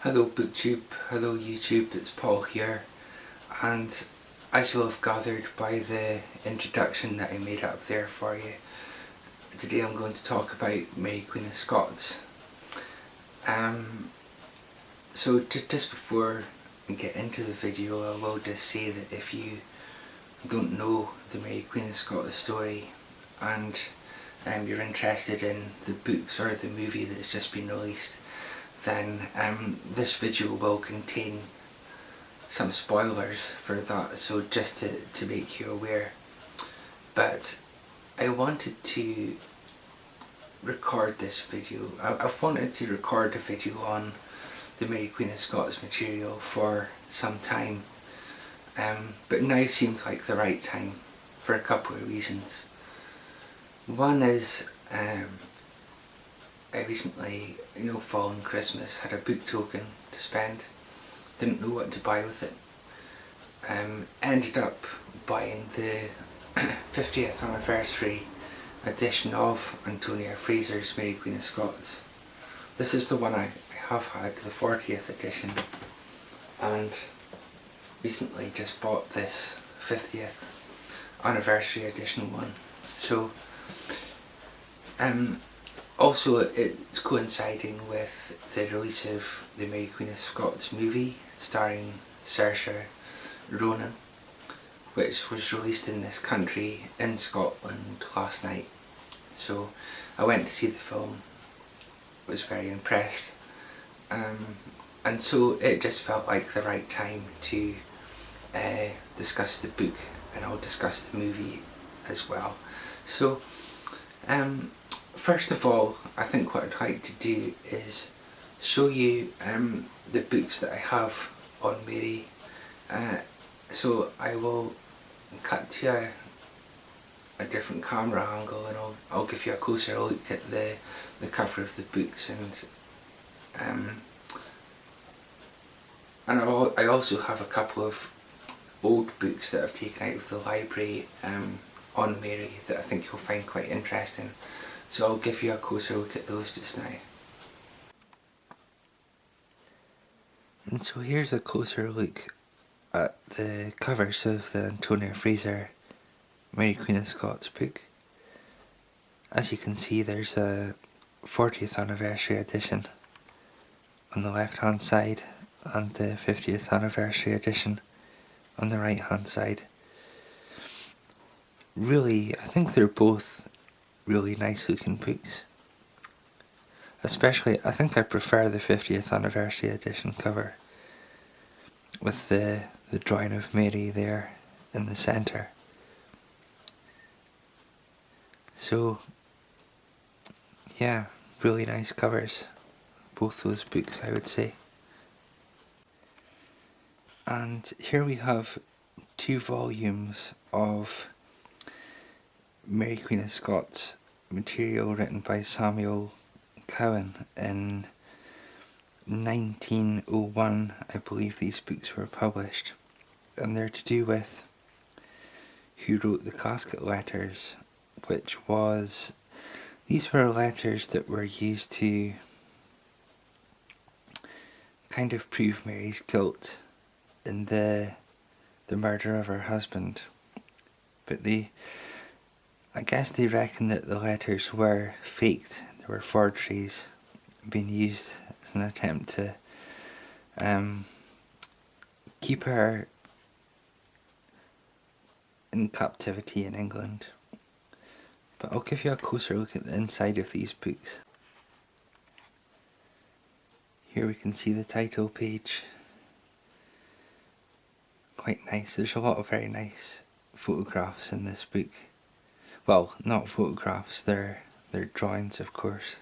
Hello BookTube, hello YouTube, it's Paul here, and as you'll have gathered by the introduction that I made up there for you, today I'm going to talk about Mary Queen of Scots. So just before we get into the video, I will just say that if you don't know the Mary Queen of Scots story and you're interested in the books or the movie that has just been released, then this video will contain some spoilers for that, so just to make you aware. But I wanted to record this video. I've wanted to record a video on the Mary Queen of Scots material for some time, but now seemed like the right time for a couple of reasons. One is I recently, following Christmas, had a book token to spend. Didn't know what to buy with it. Ended up buying the 50th anniversary edition of Anotina Fraser's Mary Queen of Scots. This is the one I have had, the 40th edition, and recently just bought this 50th anniversary edition one. So, also, it's coinciding with the release of the Mary Queen of Scots movie starring Saoirse, Ronan, which was released in this country in Scotland last night. So I went to see the film, was very impressed, and so it just felt like the right time to discuss the book, and I'll discuss the movie as well. So first of all, I think what I'd like to do is show you the books that I have on Mary. So I will cut to a different camera angle, and I'll give you a closer look at the cover of the books, and I also have a couple of old books that I've taken out of the library on Mary that I think you'll find quite interesting. So I'll give you a closer look at those just now. And so here's a closer look at the covers of the Anotina Fraser Mary Queen of Scots book. As you can see, there's a 40th anniversary edition on the left hand side and the 50th anniversary edition on the right hand side. Really, I think they're both really nice looking books. Especially, I think I prefer the 50th anniversary edition cover with the drawing of Mary there in the centre. So yeah, really nice covers, both those books, I would say. And here we have 2 volumes of Mary Queen of Scots material written by Samual Cowan in 1901, I believe these books were published, and they're to do with who wrote the Casket letters, these were letters that were used to kind of prove Mary's guilt in the murder of her husband, but I guess they reckon that the letters were faked, they were forgeries being used as an attempt to keep her in captivity in England. But I'll give you a closer look at the inside of these books. Here we can see the title page. Quite nice. There's a lot of very nice photographs in this book. Well, not photographs, they're drawings, of course.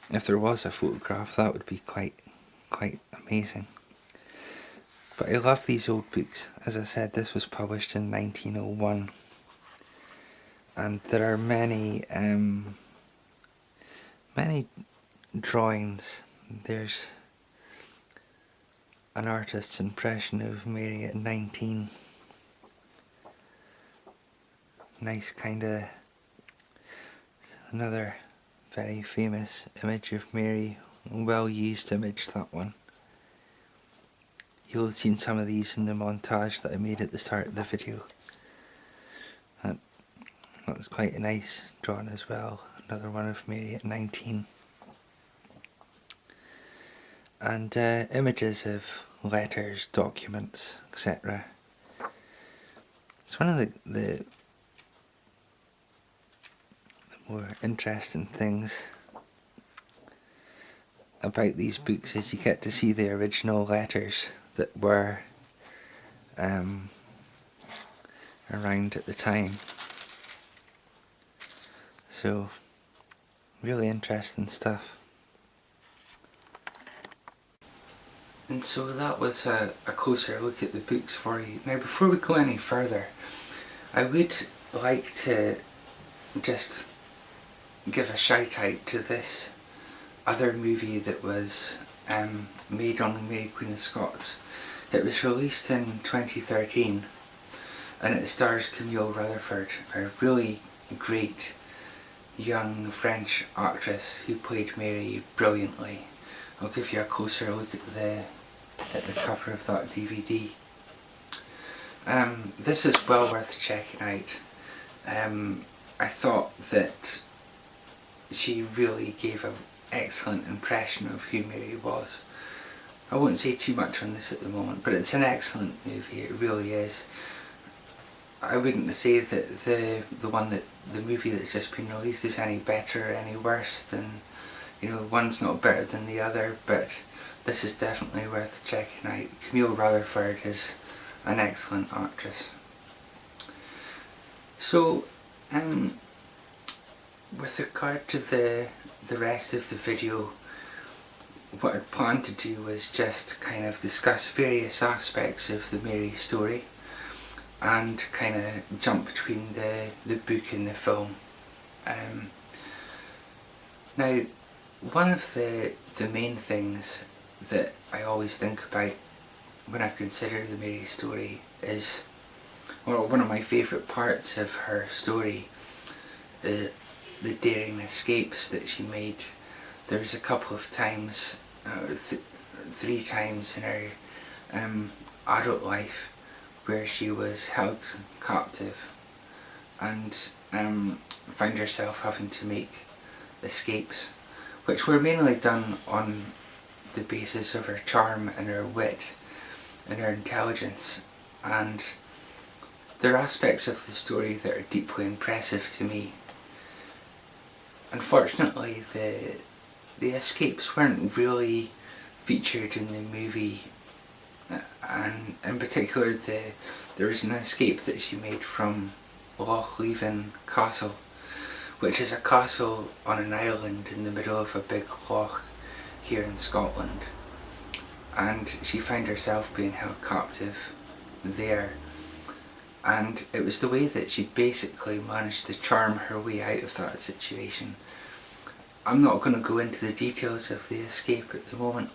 If there was a photograph, that would be quite amazing. But I love these old books. As I said, this was published in 1901, and there are many drawings. There's an artist's impression of Mary at 19. Nice another very famous image of Mary well used image, that one. You'll have seen some of these in the montage that I made at the start of the video. That's quite a nice drawing as well. Another one of Mary at 19. And images of letters, documents, etc. It's one of the more interesting things about these books is you get to see the original letters that were around at the time. So, really interesting stuff. And so that was a closer look at the books for you. Now, before we go any further, I would like to just give a shout out to this other movie that was made on Mary Queen of Scots. It was released in 2013 and it stars Camille Rutherford, a really great young French actress who played Mary brilliantly. I'll give you a closer look at the cover of that DVD. This is well worth checking out. I thought that she really gave an excellent impression of who Mary was. I won't say too much on this at the moment, but it's an excellent movie, it really is. I wouldn't say that the movie that's just been released is any better or any worse than, one's not better than the other, but this is definitely worth checking out. Camille Rutherford is an excellent actress. So, with regard to the rest of the video, what I planned to do was just kind of discuss various aspects of the Mary story and kind of jump between the book and the film. Now, one of the main things that I always think about when I consider the Mary story is, well, one of my favourite parts of her story, the daring escapes that she made. There was a couple of times, 3 times in her adult life where she was held captive and found herself having to make escapes, which were mainly done on the basis of her charm and her wit and her intelligence, and there are aspects of the story that are deeply impressive to me. Unfortunately, the escapes weren't really featured in the movie, and in particular there was an escape that she made from Loch Leven Castle, which is a castle on an island in the middle of a big loch here in Scotland, and she found herself being held captive there, and it was the way that she basically managed to charm her way out of that situation. I'm not going to go into the details of the escape at the moment,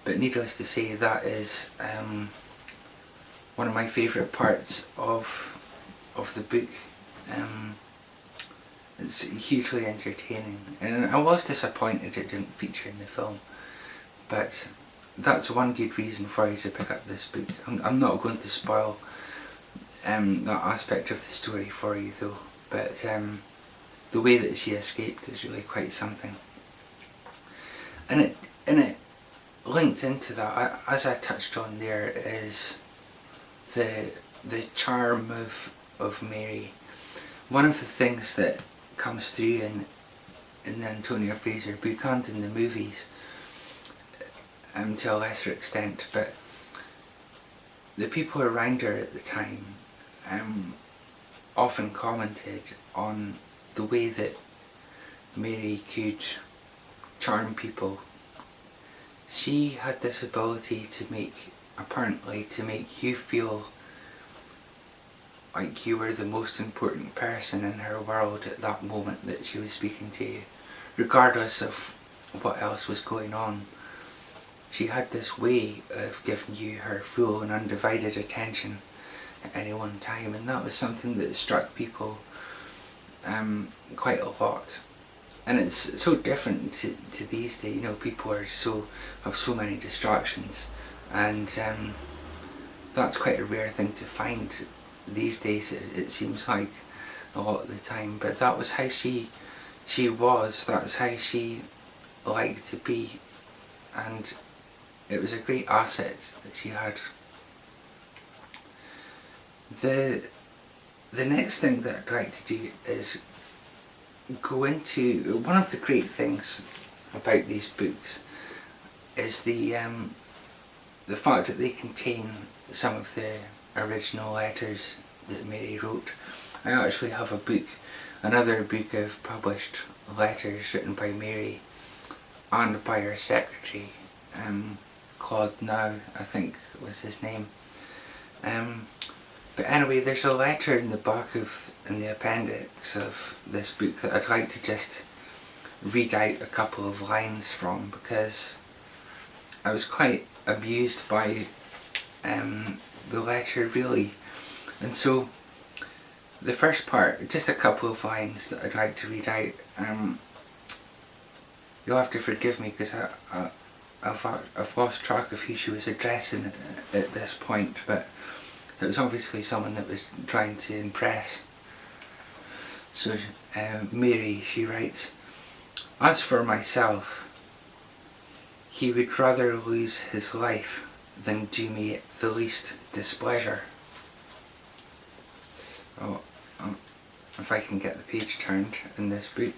but needless to say, that is one of my favourite parts of the book. It's hugely entertaining, and I was disappointed it didn't feature in the film, but that's one good reason for you to pick up this book. I'm not going to spoil that aspect of the story for you though, but the way that she escaped is really quite something. And it linked into that, as I touched on there, is the charm of Mary. One of the things that comes through in the Antonia Fraser book and in the movies, to a lesser extent, but the people around her at the time often commented on the way that Mary could charm people. She had this ability to make you feel like you were the most important person in her world at that moment that she was speaking to you, regardless of what else was going on. She had this way of giving you her full and undivided attention at any one time, and that was something that struck people quite a lot. and it's so different to these days. You know, people have so many distractions, and that's quite a rare thing to find these days. It seems like a lot of the time, but that was how she was. That's how she liked to be, and it was a great asset that she had. The next thing that I'd like to do is go into one of the great things about these books is the fact that they contain some of the original letters that Mary wrote. I actually have another book of published letters written by Mary and by her secretary, Claude Now, I think was his name. But anyway, there's a letter in the appendix of this book that I'd like to just read out a couple of lines from, because I was quite amused by the letter, really. And so the first part, just a couple of lines that I'd like to read out. You'll have to forgive me because I've lost track of who she was addressing at this point, but it was obviously someone that was trying to impress. So Mary, she writes, "As for myself, he would rather lose his life than do me the least displeasure." Oh, if I can get the page turned in this book.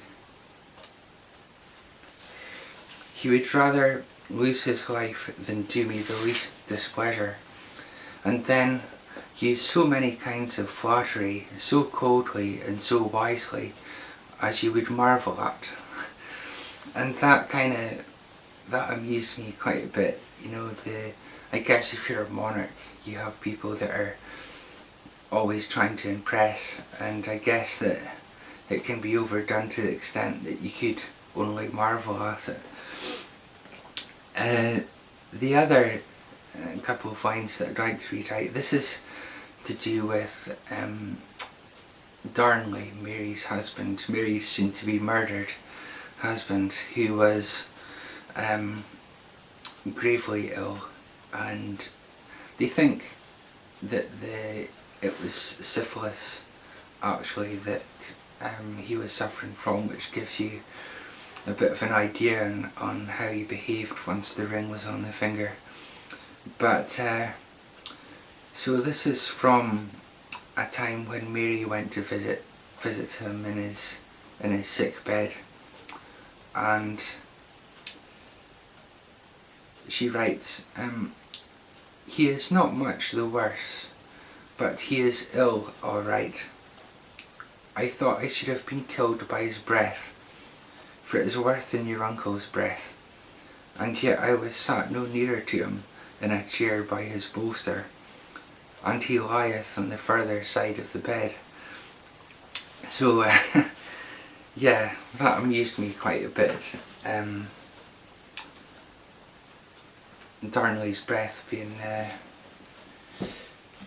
"He would rather lose his life than do me the least displeasure, and then use so many kinds of flattery so coldly and so wisely as you would marvel at." And that amused me quite a bit. You know, I guess if you're a monarch, you have people that are always trying to impress, and I guess that it can be overdone to the extent that you could only marvel at it. The other couple of lines that I'd like to read out, this is to do with Darnley, Mary's husband, Mary's soon to be murdered husband, who was gravely ill, and they think that it was syphilis actually that he was suffering from, which gives you a bit of an idea on how he behaved once the ring was on the finger. But so this is from a time when Mary went to visit him in his sick bed, and she writes, "He is not much the worse, but he is ill all right. I thought I should have been killed by his breath, for it is worse than your uncle's breath, and yet I was sat no nearer to him in a chair by his bolster, and he lieth on the further side of the bed." So yeah, that amused me quite a bit. Darnley's breath being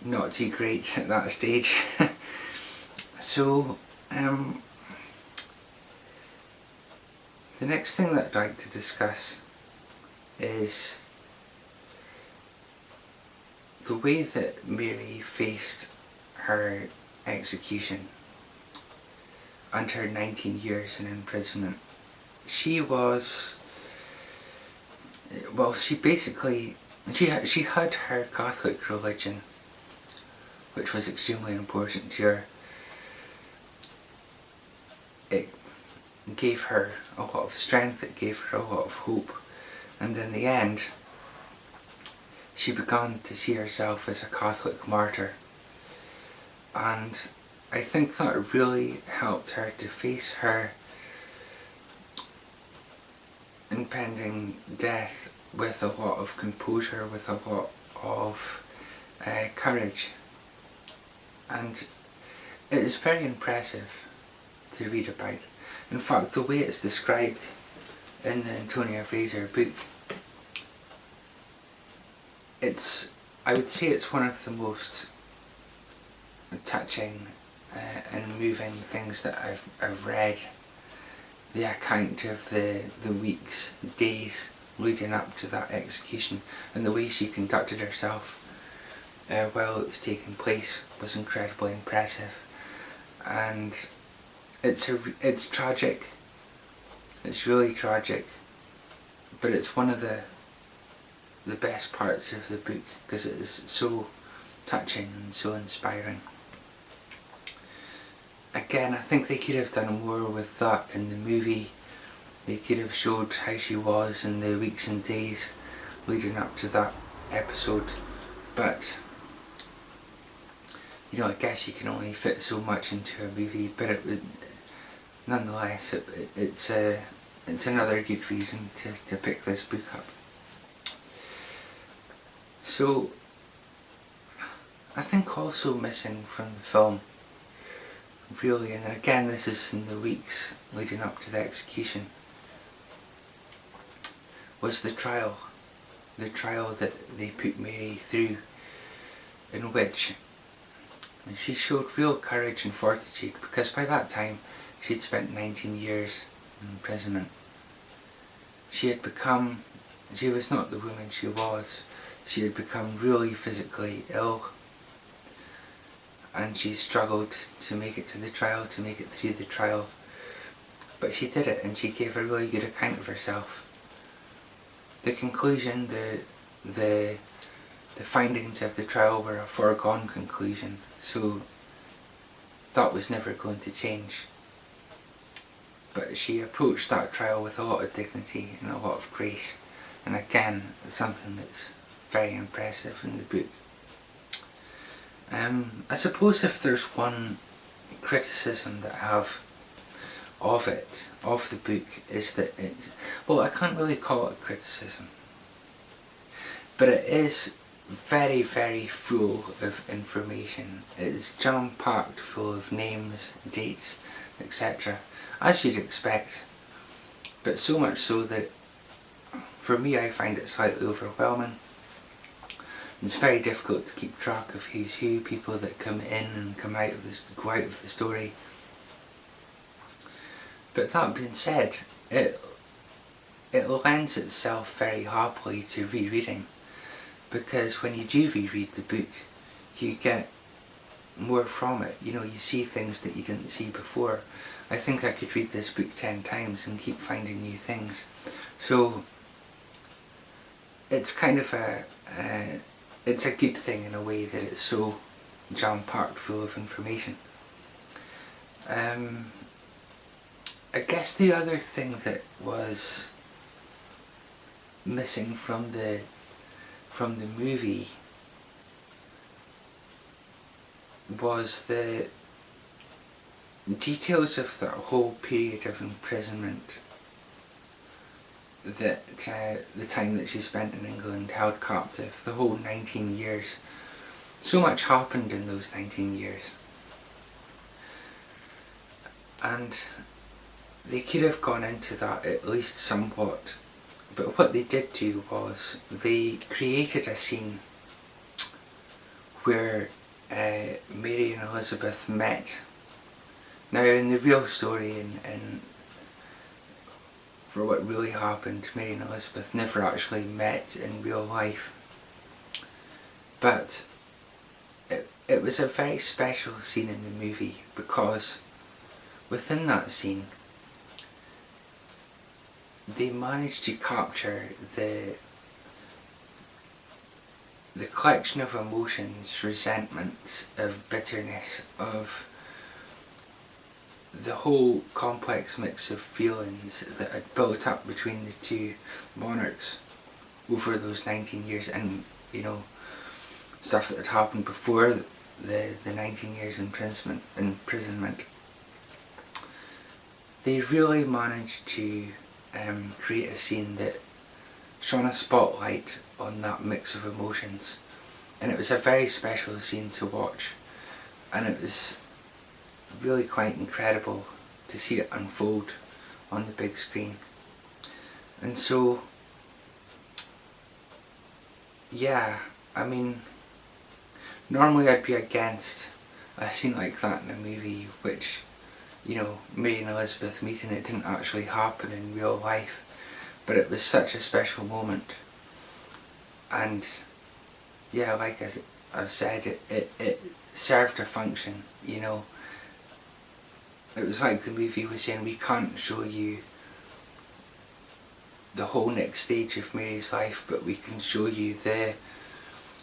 not too great at that stage. So the next thing that I'd like to discuss is the way that Mary faced her execution and her 19 years in imprisonment. She was, well, she had her Catholic religion, which was extremely important to her. It gave her a lot of strength, it gave her a lot of hope, and in the end she began to see herself as a Catholic martyr, and I think that really helped her to face her impending death with a lot of composure, with a lot of courage, and it is very impressive to read about. In fact, the way it's described in the Antonia Fraser book, I would say it's one of the most touching and moving things that I've read. the account of the weeks, days leading up to that execution, and the way she conducted herself while it was taking place was incredibly impressive. And it's tragic. It's really tragic, but it's one of the best parts of the book because it is so touching and so inspiring. Again, I think they could have done more with that in the movie. They could have showed how she was in the weeks and days leading up to that episode, but you know, I guess you can only fit so much into a movie, but it would, nonetheless, it's another good reason to pick this book up. So, I think also missing from the film, really, and again this is in the weeks leading up to the execution, was the trial that they put Mary through, in which she showed real courage and fortitude, because by that time she'd spent 19 years in imprisonment. She was not the woman she was. She had become really physically ill, and she struggled to make it to the trial, to make it through the trial. But she did it, and she gave a really good account of herself. The conclusion, the findings of the trial were a foregone conclusion, so that was never going to change. But she approached that trial with a lot of dignity and a lot of grace, and again, something that's very impressive in the book. I suppose if there's one criticism that I have of the book, is that well, I can't really call it a criticism, but it is very, very full of information. It's jam-packed full of names, dates, etc., as you'd expect, but so much so that for me I find it slightly overwhelming. It's very difficult to keep track of who's who, people that come in and go out of the story. But that being said, it lends itself very happily to rereading, because when you do reread the book, you get more from it. You know, you see things that you didn't see before. I think I could read this book 10 times and keep finding new things. So it's kind of it's a good thing in a way that it's so jam-packed full of information. I guess the other thing that was missing from the movie was the details of that whole period of imprisonment, that the time that she spent in England held captive, the whole 19 years. So much happened in those 19 years, and they could have gone into that at least somewhat, but what they did do was they created a scene where Mary and Elizabeth met. Now in the real story, and for what really happened, Mary and Elizabeth never actually met in real life, but it was a very special scene in the movie, because within that scene they managed to capture the collection of emotions, resentments, of bitterness, of the whole complex mix of feelings that had built up between the two monarchs over those 19 years, and you know, stuff that had happened before the 19 years imprisonment. They really managed to create a scene that shone a spotlight on that mix of emotions, and it was a very special scene to watch, and it was really quite incredible to see it unfold on the big screen. And so, yeah, I mean, normally I'd be against a scene like that in a movie, which you know, Mary and Elizabeth meeting. It didn't actually happen in real life, but it was such a special moment. And yeah, like I've said, it served a function, you know. It was like the movie was saying, we can't show you the whole next stage of Mary's life, but we can show you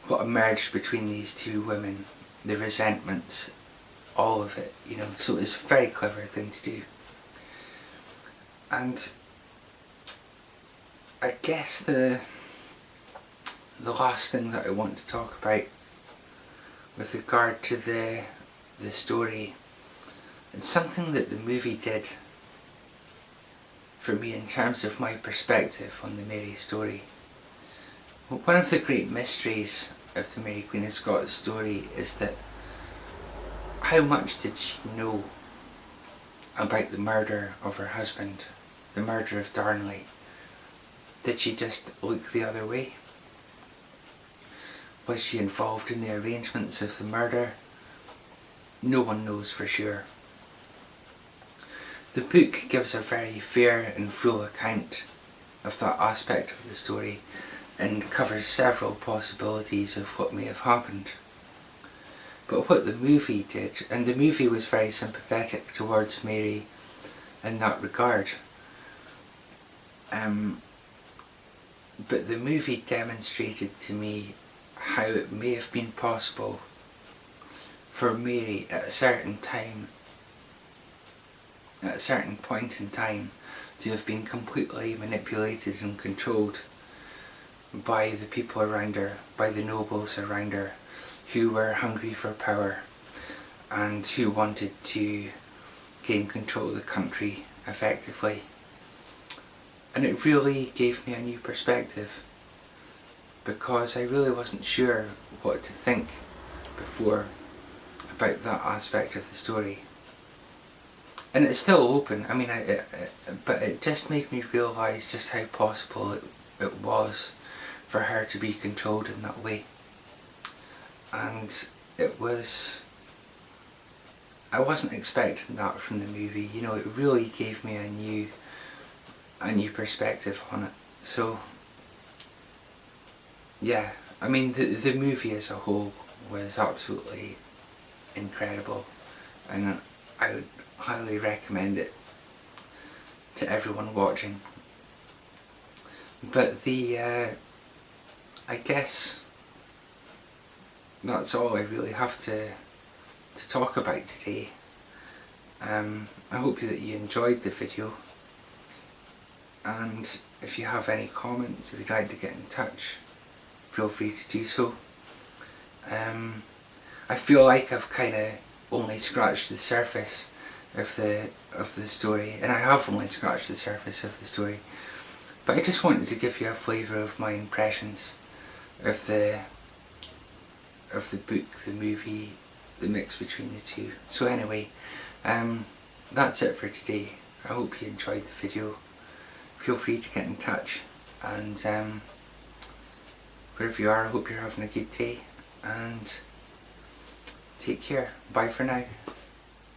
what emerged between these two women, the resentments, all of it, you know. So it was a very clever thing to do. And I guess the last thing that I want to talk about with regard to the story, it's something that the movie did for me in terms of my perspective on the Mary story. One of the great mysteries of the Mary Queen of Scots story is that how much did she know about the murder of her husband, the murder of Darnley? Did she just look the other way? Was she involved in the arrangements of the murder? No one knows for sure. The book gives a very fair and full account of that aspect of the story and covers several possibilities of what may have happened. But what the movie did, and the movie was very sympathetic towards Mary in that regard, but the movie demonstrated to me how it may have been possible for Mary at a certain time, at a certain point in time, to have been completely manipulated and controlled by the people around her, by the nobles around her, who were hungry for power and who wanted to gain control of the country effectively. And it really gave me a new perspective, because I really wasn't sure what to think before about that aspect of the story. And it's still open, I mean, but it just made me realise just how possible it was for her to be controlled in that way. And I wasn't expecting that from the movie, you know. It really gave me a new perspective on it. So yeah, I mean, the movie as a whole was absolutely incredible, and I would highly recommend it to everyone watching. But I guess that's all I really have to talk about today. I hope that you enjoyed the video, and if you have any comments, if you'd like to get in touch, feel free to do so. I feel like I've kind of only scratched the surface of the story, and I have only scratched the surface of the story, but I just wanted to give you a flavour of my impressions of the book, the movie, the mix between the two. So anyway, that's it for today. I hope you enjoyed the video. Feel free to get in touch, and wherever you are, I hope you're having a good day, and take care. Bye for now.